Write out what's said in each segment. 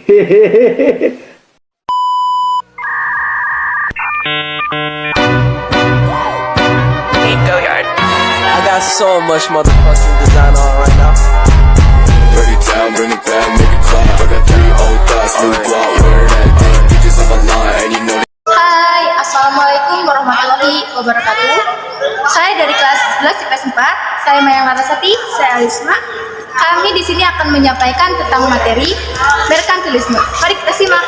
I got so much motherfucking design on right now. Bring it down, bring it back, make it clap. I got 3 old thoughts, new guap, wear that thing. Bitches on my line, and you know. Hai, Assalamualaikum warahmatullahi wabarakatuh. Saya dari kelas 11 IPS 4. Saya Maya Larasati, saya Alisma. Kami di sini akan menyampaikan tentang materi merkantilisme. Mari kita simak.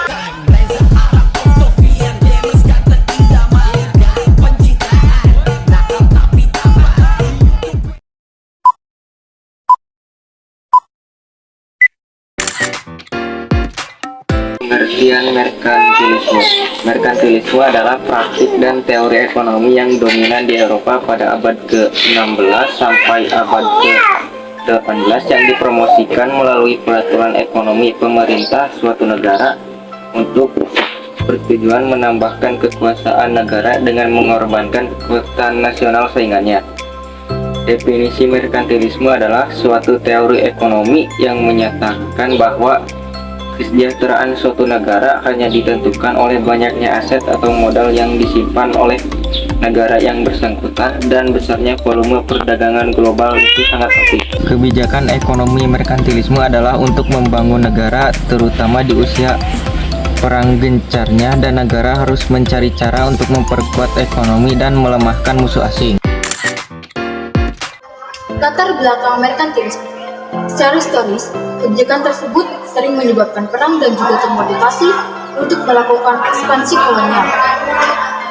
Pengertian merkantilisme. Merkantilisme adalah praktik dan teori ekonomi yang dominan di Eropa pada abad ke-16 sampai abad ke-18 yang dipromosikan melalui peraturan ekonomi pemerintah suatu negara untuk bertujuan menambahkan kekuasaan negara dengan mengorbankan kekuatan nasional saingannya. Definisi merkantilisme adalah suatu teori ekonomi yang menyatakan bahwa kesejahteraan suatu negara hanya ditentukan oleh banyaknya aset atau modal yang disimpan oleh negara yang bersangkutan dan besarnya volume perdagangan global itu sangat penting. Kebijakan ekonomi merkantilisme adalah untuk membangun negara terutama di usia perang gencarnya, dan negara harus mencari cara untuk memperkuat ekonomi dan melemahkan musuh asing. Latar belakang merkantilisme. Secara historis, kebijakan tersebut sering menyebabkan perang dan juga termotivasi untuk melakukan ekspansi kolonial.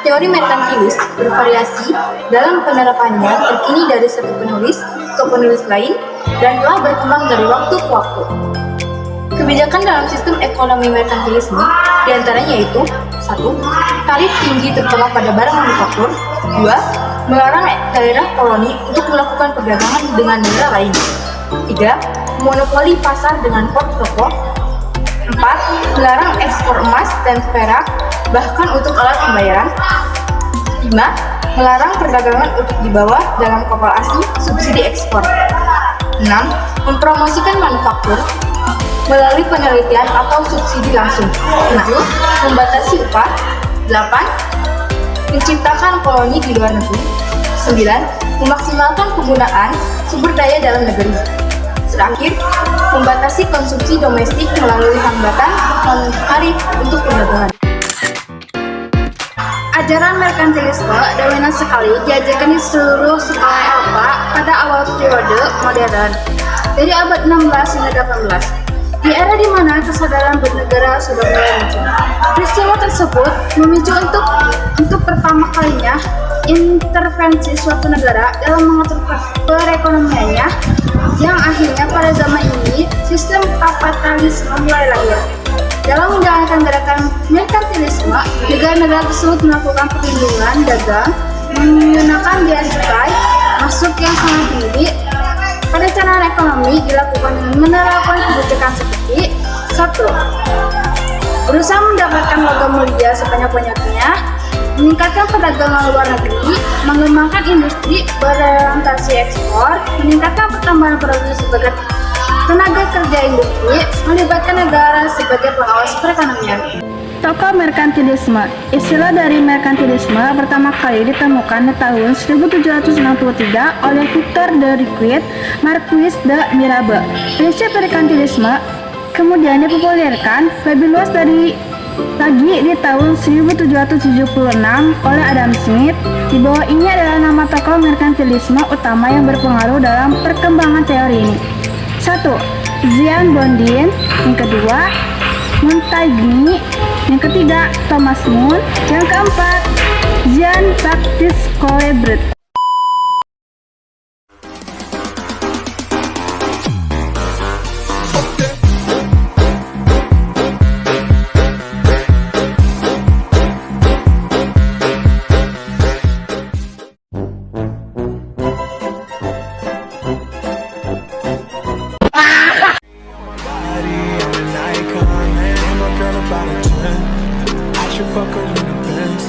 Teori merkantilis bervariasi dalam penerapannya, terkini dari satu penulis ke penulis lain dan telah berkembang dari waktu ke waktu. Kebijakan dalam sistem ekonomi merkantilisme diantaranya yaitu 1. Tarif tinggi terutama pada barang manufaktur. 2. Melarang daerah koloni untuk melakukan perdagangan dengan negara lain. 3. Monopoli pasar dengan pokok. 4. Melarang ekspor emas dan perak, bahkan untuk alat pembayaran. 5. Melarang perdagangan untuk dibawa dalam kapal asing subsidi ekspor. 6. Mempromosikan manufaktur melalui penelitian atau subsidi langsung. 7. Membatasi upah. 8. Menciptakan koloni di luar negeri. 9. Memaksimalkan penggunaan sumber daya dalam negeri. Terakhir, membatasi konsumsi domestik melalui hambatan non-tarif untuk perdagangan. Ajaran merkantilisme dominan sekali diajarkan di seluruh sekolah Eropa pada awal periode modern, dari abad 16 hingga 18. Di era di mana kesadaran bernegara sudah mulai muncul. Peristiwa tersebut memicu untuk pertama kalinya intervensi suatu negara dalam mengatur perekonomiannya, yang akhirnya pada zaman ini sistem kapitalisme mulai lahir. Dalam menjalankan gerakan merkantilisme, negara-negara tersebut melakukan perlindungan dagang menggunakan biaya cukai masuk yang sangat tinggi. Perencanaan ekonomi dilakukan dengan menerapkan kebijakan seperti 1. Berusaha mendapatkan logam mulia sebanyak-banyaknya, meningkatkan perdagangan luar negeri, mengembangkan industri berorientasi ekspor, meningkatkan pertambahan produksi sebagai tenaga kerja industri, melibatkan negara sebagai pengawas perekonomian. Tokoh merkantilisme. Istilah dari merkantilisme pertama kali ditemukan di tahun 1763 oleh Victor de Riquet, Marquis de Mirabeau. Prinsip merkantilisme kemudian dipopulerkan lebih luas lagi di tahun 1776 oleh Adam Smith. Di bawah ini adalah nama tokoh merkantilisme utama yang berpengaruh dalam perkembangan teori ini. 1. Jean Bodin. Yang kedua, Montaigne. Yang ketiga, Thomas More. Yang keempat, Jean-Baptiste Colbert. Fuck her in the Benz.